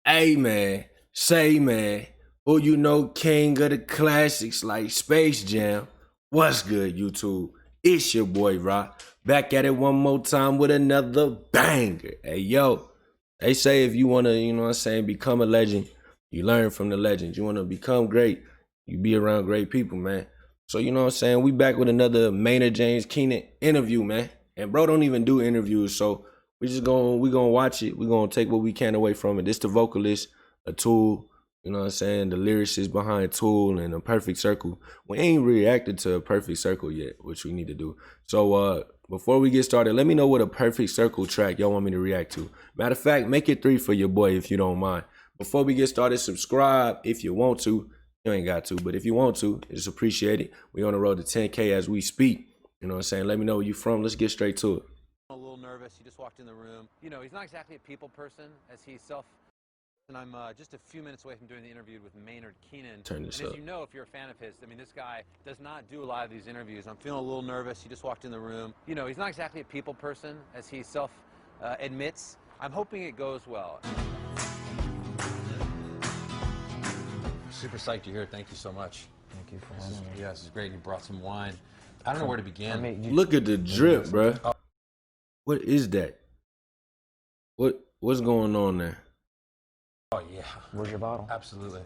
Hey man, say man, who you know king of the classics like Space Jam? What's good, YouTube? It's your boy Rock, back at it one more time with another banger. Hey yo, they say if you wanna, become a legend, you learn from the legends. You wanna become great, you be around great people, man. So we back with another Maynard Keenan interview, man. And bro don't even do interviews, so we gonna watch it. We gonna take what we can away from it. This the vocalist, a Tool, the lyricist behind Tool and A Perfect Circle. We ain't reacted to A Perfect Circle yet, which we need to do. So before we get started, let me know what A Perfect Circle track y'all want me to react to. Matter of fact, make it 3 for your boy if you don't mind. Before we get started, subscribe if you want to. You ain't got to, but if you want to, it's appreciated. We on the road to 10K as we speak. Let me know where you from. Let's get straight to it. A little nervous. He just walked in the room. You know, he's not exactly a people person, as he's and I'm just a few minutes away from doing the interview with Maynard Keenan. Turn this and up. As you know, if you're a fan of his, I mean, this guy does not do a lot of these interviews. I'm feeling a little nervous. He just walked in the room. You know, he's not exactly a people person, as he admits. I'm hoping it goes well. Super psyched you're here. Thank you so much. Thank you for having me. Yeah, this is great. You brought some wine. I don't know where to begin. Look at the drip, bro. What is that? What's going on there? Oh, yeah. Where's your bottle? Absolutely.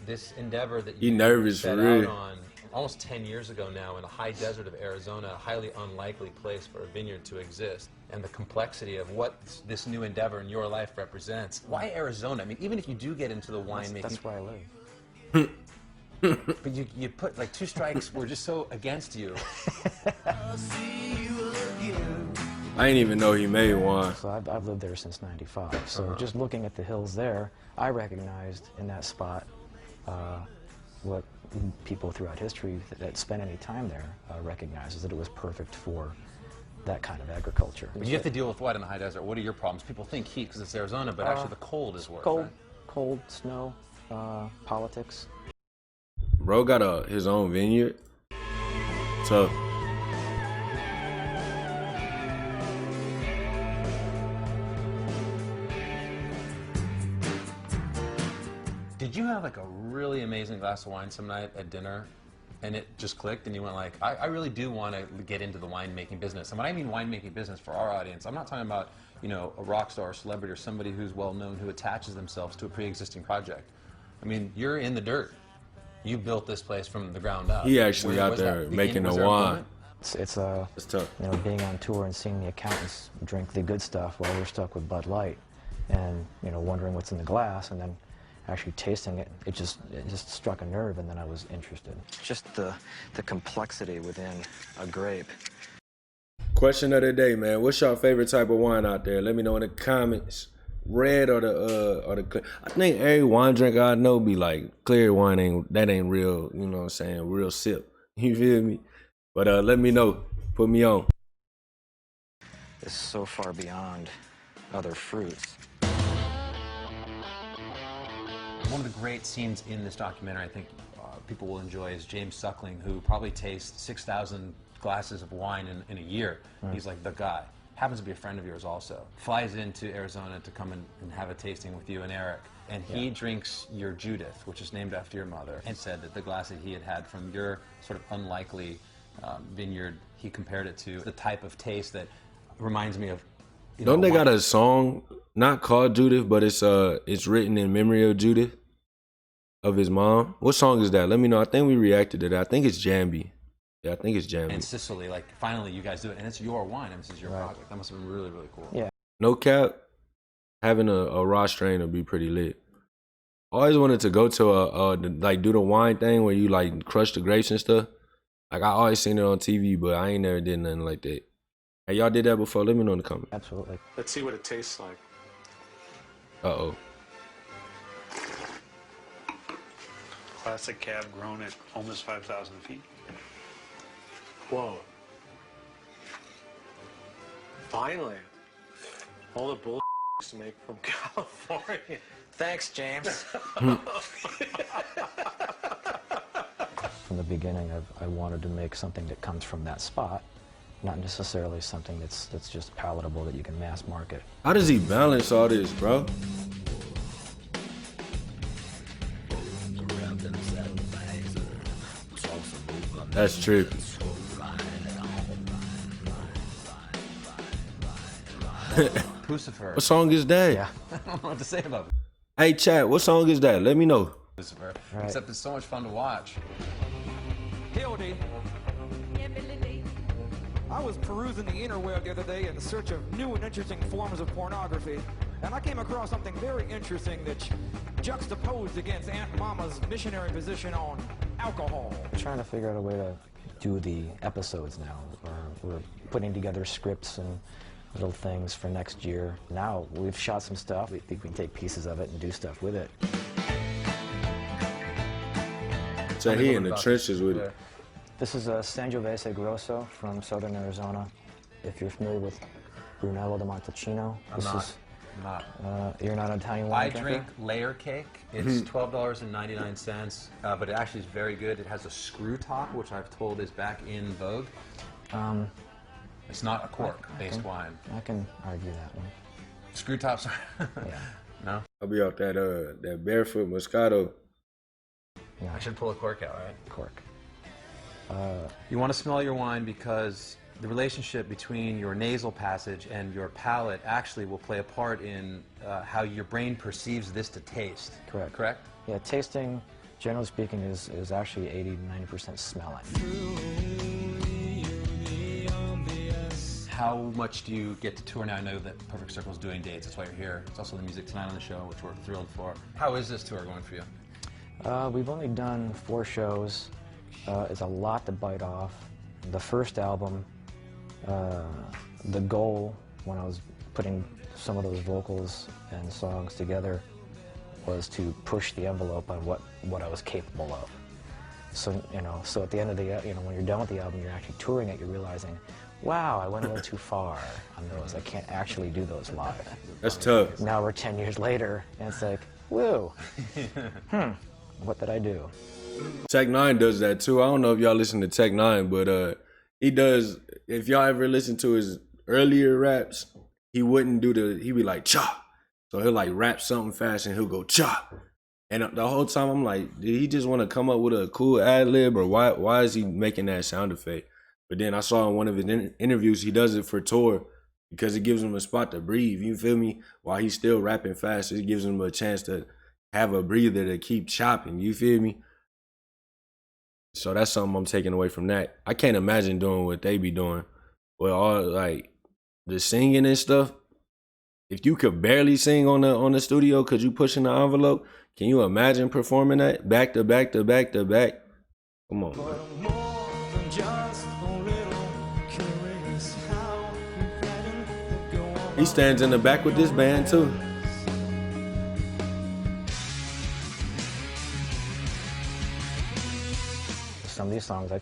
This endeavor that You you nervous set for real? out on almost 10 years ago now in the high desert of Arizona, a highly unlikely place for a vineyard to exist, and the complexity of what this new endeavor in your life represents. Why Arizona? I mean, even if you do get into the winemaking... That's where I live. But you put, like, 2 strikes were just so against you. I didn't even know he made one. So I've lived there since '95. So just looking at the hills there, I recognized in that spot what people throughout history that spent any time there recognizes that it was perfect for that kind of agriculture. But you have to deal with what in the high desert? What are your problems? People think heat because it's Arizona, but actually the cold is worse, Cold, right? cold, snow, politics. Bro got his own vineyard. Tough. Did you have like a really amazing glass of wine some night at dinner and it just clicked and you went like, I really do want to get into the winemaking business? And when I mean winemaking business for our audience, I'm not talking about, you know, a rock star or celebrity or somebody who's well known who attaches themselves to a pre-existing project. I mean, you're in the dirt. You built this place from the ground up. He actually out there making the wine. It's tough. You know, being on tour and seeing the accountants drink the good stuff while we're stuck with Bud Light, and wondering what's in the glass, and then actually tasting it, it just struck a nerve, and then I was interested. Just the complexity within a grape. Question of the day, man. What's your favorite type of wine out there? Let me know in the comments. Red or the clear. I think every wine drinker I know be like, clear wine ain't real, real sip. You feel me? But let me know. Put me on. It's so far beyond other fruits. One of the great scenes in this documentary I think people will enjoy is James Suckling, who probably tastes 6,000 glasses of wine in a year. He's like the guy. Happens to be a friend of yours also. Flies into Arizona to come and have a tasting with you and Eric. And he drinks your Judith, which is named after your mother, and said that the glass that he had from your sort of unlikely vineyard, he compared it to the type of taste that reminds me of... Don't they got a song, not called Judith, but it's written in memory of Judith, of his mom? What song is that? Let me know. I think we reacted to that. I think it's Jambi. Yeah, I think it's Jambi. And Sicily, like, finally you guys do it, and it's your wine, and this is your project. That must have been really, really cool. Yeah. No cap, having a raw strain would be pretty lit. I always wanted to go to do the wine thing where you like crush the grapes and stuff. Like I always seen it on TV, but I ain't never did nothing like that. Hey, y'all did that before? Let me know in the comments. Absolutely. Let's see what it tastes like. Uh-oh. Classic cab grown at almost 5,000 feet. Whoa. Finally. All the bull used to make from California. Thanks, James. From the beginning, I wanted to make something that comes from that spot, not necessarily something that's just palatable that you can mass market. How does he balance all this, bro? That's trippy. Lucifer. What song is that? Yeah. I don't know what to say about Hey, chat, what song is that? Let me know. Lucifer. Right. Except it's so much fun to watch. Hey, OD. I was perusing the interweb the other day in search of new and interesting forms of pornography, and I came across something very interesting that juxtaposed against Aunt Mama's missionary position on alcohol. We're trying to figure out a way to do the episodes now. We're putting together scripts and little things for next year. Now we've shot some stuff. We think we can take pieces of it and do stuff with it. So he in the trenches with it. This is Sangiovese Grosso from southern Arizona. If you're familiar with Brunello de Montalcino, I'm not. You're not an Italian I wine drinker? drink layer cake. It's $12.99, but it actually is very good. It has a screw top, which I've told is back in vogue. It's not a cork-based wine. I can argue that one. Screw tops are... Yeah. No? I'll be off that barefoot Moscato. I should pull a cork out, right? Cork. You want to smell your wine because the relationship between your nasal passage and your palate actually will play a part in how your brain perceives this to taste. Correct. Correct? Yeah, tasting, generally speaking, is actually 80–90% smelling. How much do you get to tour now? I know that Perfect Circle is doing dates. That's why you're here. It's also the music tonight on the show, which we're thrilled for. How is this tour going for you? We've only done 4 shows. It's a lot to bite off. The first album, the goal when I was putting some of those vocals and songs together was to push the envelope on what I was capable of. So, so at the end of the, when you're done with the album, you're actually touring it, you're realizing, wow, I went a little too far on those. I can't actually do those live. That's tough. Now we're 10 years later, and it's like, woo, what did I do? Tech 9 does that too. I don't know if y'all listen to Tech 9, but he does, if y'all ever listen to his earlier raps, he wouldn't do he'd be like, cha. So he'll like rap something fast and he'll go, cha. And the whole time I'm like, did he just want to come up with a cool ad lib, or why is he making that sound effect? But then I saw in one of his interviews, he does it for tour because it gives him a spot to breathe. You feel me? While he's still rapping fast, it gives him a chance to have a breather to keep chopping. You feel me? So that's something I'm taking away from that. I can't imagine doing what they be doing with all like the singing and stuff. If you could barely sing on the studio because you pushing the envelope, can you imagine performing that back to back to back to back? Come on, man. He stands in the back with this band too. Some of these songs I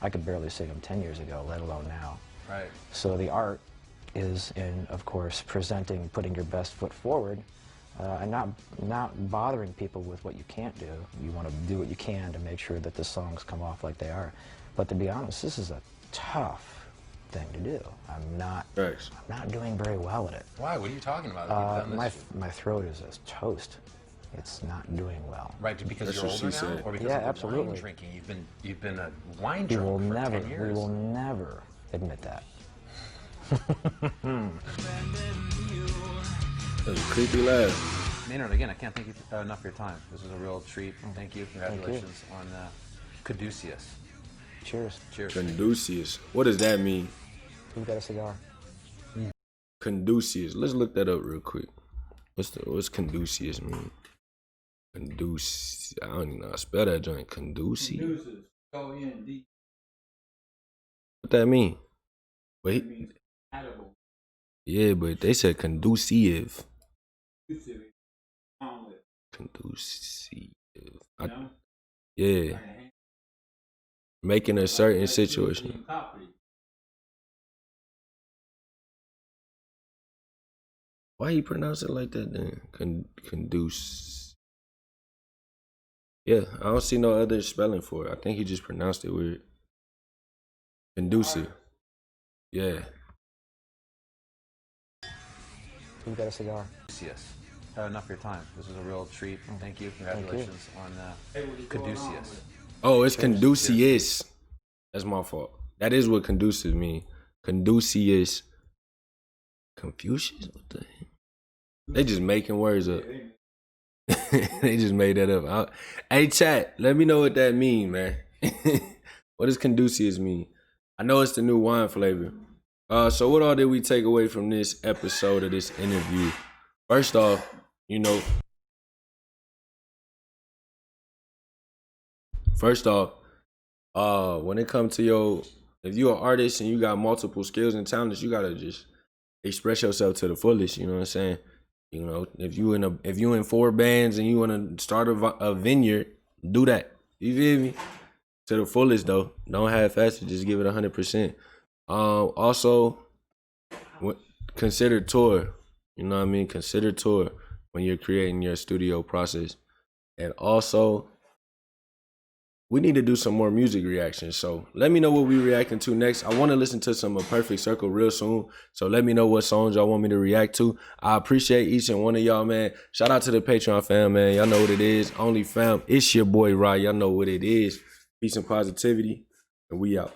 could barely sing them 10 years ago, let alone now. Right. So the art is in, of course, putting your best foot forward, and not bothering people with what you can't do. You want to do what you can to make sure that the songs come off like they are. But to be honest, this is a tough thing to do. I'm not doing very well at it. Why? What are you talking about? My throat is as toast. It's not doing well. Right, because That's you're what older she now, said. or because Yeah, of the absolutely. wine drinking? You've been a wine We drunk will for never, 10 years. we will never admit that. That was a creepy laugh. Maynard, again, I can't thank you enough for your time. This was a real treat. Thank you. Congratulations on Caduceus. Cheers. Cheers. Conducius. What does that mean? Who's got a cigar? Conducius. Let's look that up real quick. What's Conducius mean? I don't even know how to spell that joint. Conducius. O-N-D. What that mean? Wait. It means compatible. Yeah, but they said conducive. Conducive. No? Yeah. Making a certain situation. Why you pronounce it like that then? Conduce. Yeah, I don't see no other spelling for it. I think he just pronounced it weird. Conducive. Yeah. Who got a cigar? Caduceus. Enough for your time. This was a real treat. Thank you. Congratulations on Caduceus. Oh, it's Conducius. That's my fault. That is what conducive mean. Conducius. Confucius? What the heck? They just making words up. They just made that up. Hey, chat, let me know what that mean, man. What does Conducius mean? I know it's the new wine flavor. So what all did we take away from this episode of this interview? First off, you know, when it comes to if you're an artist and you got multiple skills and talents, you gotta just express yourself to the fullest. You know what I'm saying? You know, if you in 4 bands and you want to start a vineyard, do that. You feel me? To the fullest though. Don't half-ass it. Just give it 100%. Also, consider tour. You know what I mean? Consider tour when you're creating your studio process. And also, we need to do some more music reactions. So let me know what we reacting to next. I want to listen to some of Perfect Circle real soon. So let me know what songs y'all want me to react to. I appreciate each and one of y'all, man. Shout out to the Patreon fam, man. Y'all know what it is. Only fam. It's your boy, Rod. Y'all know what it is. Peace and positivity. And we out.